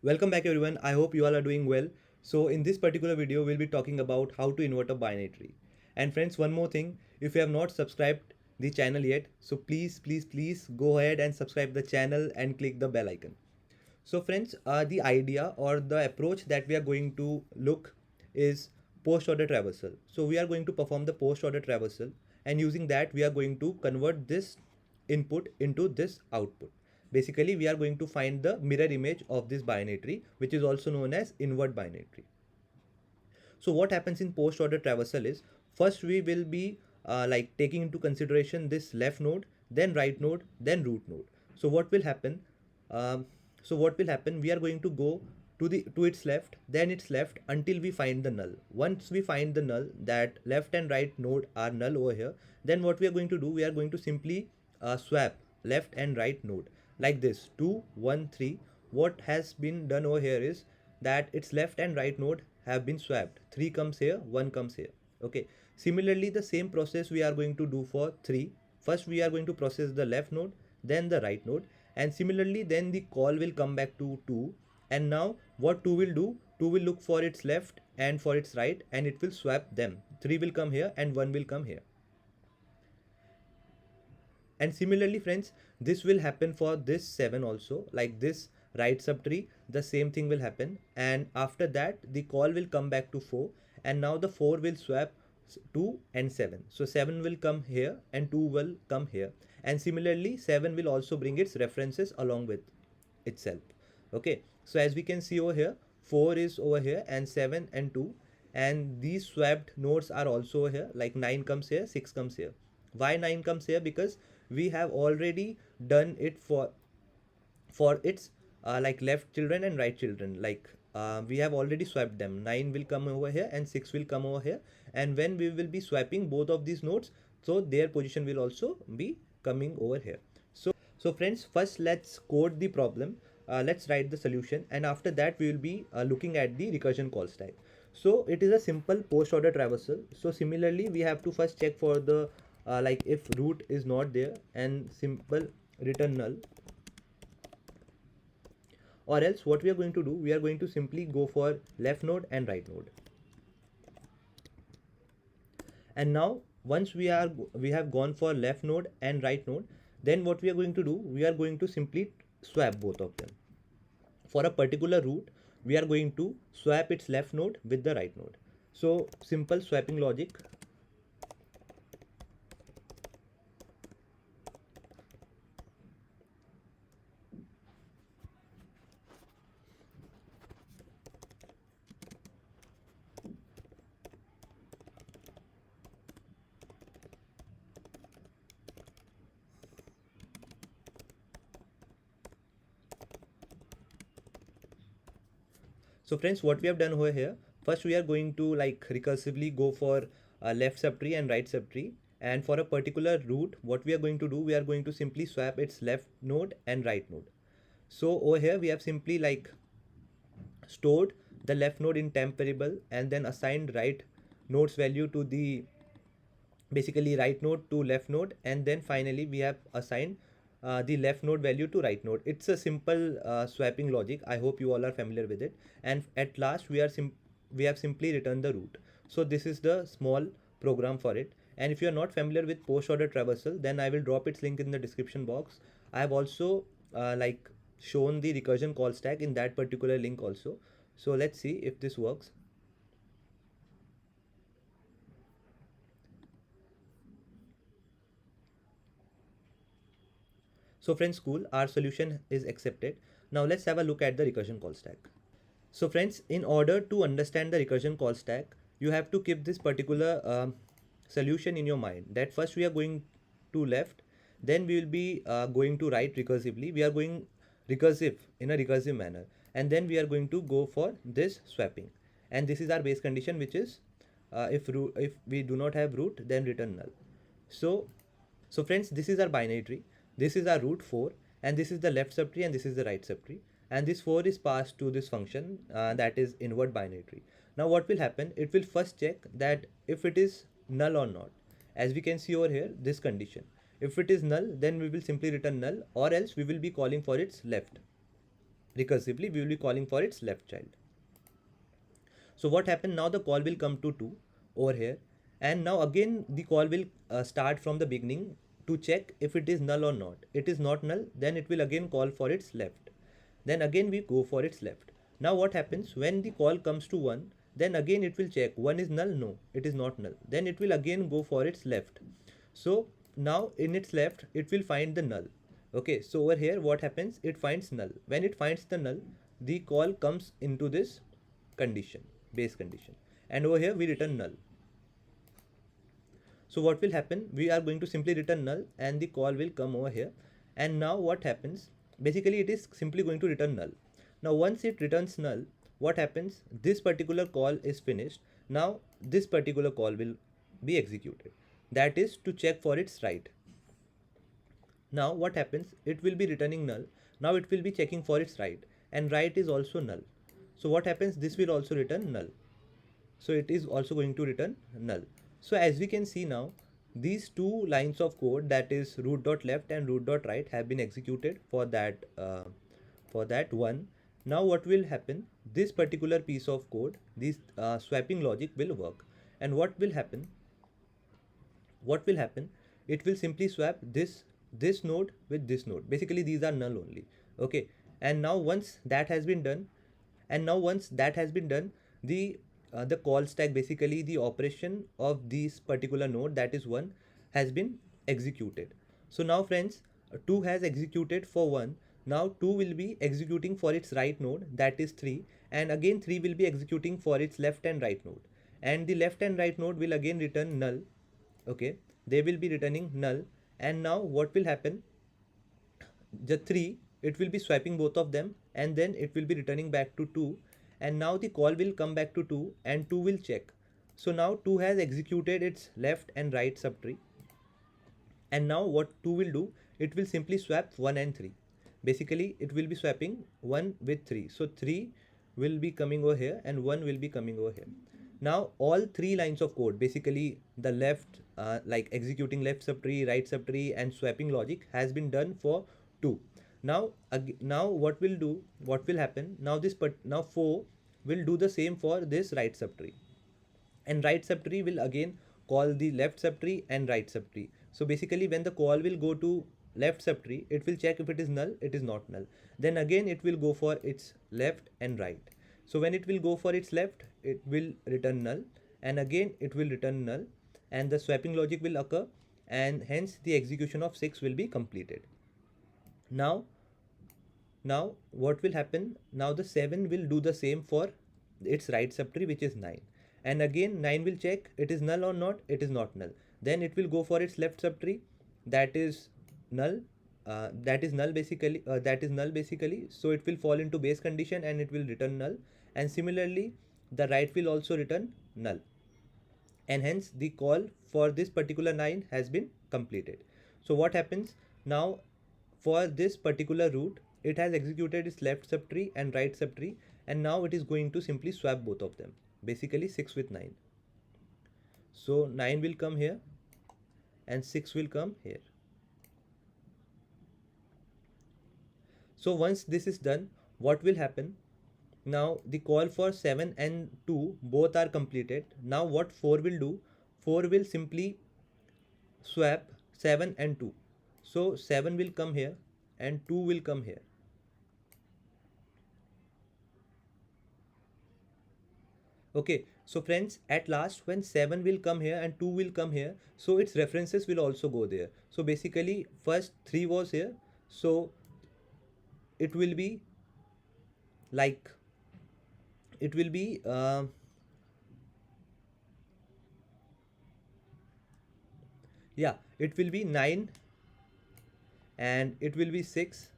Welcome back everyone. I hope you all are doing well. So in this particular video, we'll be talking about how to invert a binary tree. And friends, one more thing, if you have not subscribed the channel yet, so please go ahead and subscribe the channel and click the bell icon. So friends, the idea or the approach that we are going to look is post-order traversal. So we are going to perform the post-order traversal, and using that we are going to convert this input into this output. Basically, we are going to find the mirror image of this binary tree, which is also known as invert binary tree. So what happens in post-order traversal is, first we will be like taking into consideration this left node, then right node, then root node. So what will happen? Um, We are going to go to its left, then its left until we find the null. Once we find the null, that left and right node are null over here, then what we are going to do? We are going to simply swap left and right node like this: 2 1 3. What has been done over here is that its left and right node have been swapped. 3 comes here, 1 comes here. Okay. Similarly, the same process we are going to do for 3. First we are going to process the left node, then the right node, and similarly then the call will come back to 2. And now what 2 will do? 2 will look for its left and for its right, and it will swap them. 3 will come here and 1 will come here. And similarly friends, this will happen for this 7 also. Like this right subtree, the same thing will happen, and after that the call will come back to 4, and now the 4 will swap 2 and 7. So 7 will come here and 2 will come here, and similarly 7 will also bring its references along with itself. Okay, so as we can see over here, 4 is over here and 7 and 2, and these swapped nodes are also here. Like 9 comes here, 6 comes here. Why 9 comes here? Because we have already done it for its like left children and right children. Like we have already swapped them. 9 will come over here and 6 will come over here, and when we will be swapping both of these nodes, so their position will also be coming over here. So friends, first let's code the problem. Let's write the solution, and after that we will be looking at the recursion call stack. So it is a simple post order traversal. So similarly, we have to first check for the like if root is not there, and simple return null. Or else what we are going to do, we are going to simply go for left node and right node. And now once we have gone for left node and right node, then what we are going to do, we are going to simply swap both of them. For a particular root, we are going to swap its left node with the right node. So simple swapping logic. So friends, what we have done over here, first we are going to like recursively go for a left subtree and right subtree. And for a particular root, what we are going to do, we are going to simply swap its left node and right node. So over here we have simply like stored the left node in temp variable, and then assigned right node's value to the basically right node to left node, and then finally we have assigned the left node value to right node. It's a simple swapping logic. I hope you all are familiar with it. And at last we have simply returned the root. So this is the small program for it. And if you are not familiar with post order traversal, then I will drop its link in the description box. I have also like shown the recursion call stack in that particular link also. So let's see if this works. So friends, cool, our solution is accepted. Now let's have a look at the recursion call stack. So friends, in order to understand the recursion call stack, you have to keep this particular solution in your mind, that first we are going to left, then we will be going to right recursively. We are going recursive in a recursive manner, and then we are going to go for this swapping. And this is our base condition, which is if we do not have root, then return null. So friends, this is our binary tree. This is our root 4, and this is the left subtree, and this is the right subtree. And this 4 is passed to this function that is invert binary tree. Now what will happen? It will first check that if it is null or not. As we can see over here, this condition. If it is null, then we will simply return null, or else we will be calling for its left. recursively we will be calling for its left child. So what happened now, the call will come to 2 over here, and now again the call will start from the beginning to check if it is null or not. It is not null, then it will again call for its left, then again we go for its left. Now what happens when the call comes to 1, then again it will check 1 is null, no it is not null, then it will again go for its left. So now in its left it will find the null. Okay, so over here what happens, it finds null. When it finds the null, the call comes into this condition, base condition, and over here we return null. So what will happen, we are going to simply return null and the call will come over here. And now what happens, basically it is simply going to return null. Now once it returns null, what happens, this particular call is finished. Now this particular call will be executed, that is to check for its right. Now what happens, it will be returning null. Now it will be checking for its right, and right is also null. So what happens, this will also return null. So it is also going to return null. So as we can see now, these two lines of code, that is root.left and root.right, have been executed for that one. Now what will happen, this particular piece of code, this swapping logic will work. And what will happen, it will simply swap this node with this node. Basically these are null only. Okay, and now once that has been done, the call stack, basically the operation of this particular node, that is 1, has been executed. So now friends, 2 has executed for 1. Now 2 will be executing for its right node, that is 3, and again 3 will be executing for its left and right node, and the left and right node will again return null. Okay, they will be returning null. And now what will happen, the 3, it will be swapping both of them, and then it will be returning back to 2, and now the call will come back to 2 and 2 will check. So now 2 has executed its left and right subtree, and now what 2 will do, it will simply swap 1 and 3. Basically it will be swapping 1 with 3, so 3 will be coming over here and 1 will be coming over here. Now all 3 lines of code, basically the left, like executing left subtree, right subtree, and swapping logic, has been done for 2. Now what will happen, now 4 will do the same for this right subtree, and right subtree will again call the left subtree and right subtree. So basically when the call will go to left subtree, it will check if it is null, it is not null, then again it will go for its left and right. So when it will go for its left, it will return null, and again it will return null, and the swapping logic will occur, and hence the execution of 6 will be completed. Now what will happen, now the 7 will do the same for its right subtree, which is 9, and again 9 will check it is null or not, it is not null, then it will go for its left subtree, that is null, basically, so it will fall into base condition and it will return null, and similarly the right will also return null, and hence the call for this particular 9 has been completed. So what happens now, for this particular root, it has executed its left subtree and right subtree, and now it is going to simply swap both of them, basically 6 with 9. So 9 will come here and 6 will come here. So once this is done, what will happen, now the call for 7 and 2 both are completed. Now what 4 will do, 4 will simply swap 7 and 2. So 7 will come here and 2 will come here. Okay, so friends, at last when 7 will come here and 2 will come here, so its references will also go there. So basically first 3 was here, so it will be like, it will be it will be 9, and it will be 6,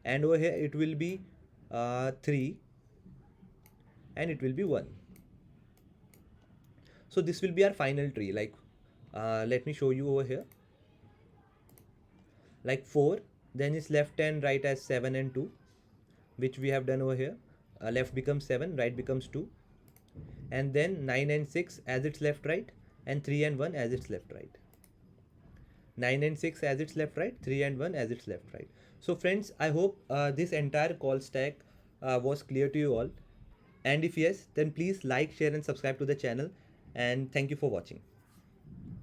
and over here it will be 3, and it will be 1. So this will be our final tree. Like let me show you over here, like 4, then its left and right as 7 and 2, which we have done over here. Left becomes 7, right becomes 2, and then 9 and 6 as its left right, and 3 and 1 as its left right. 9 and 6 as its left right, 3 and 1 as its left right. So friends, I hope this entire call stack was clear to you all. And if yes, then please like, share and subscribe to the channel. And thank you for watching.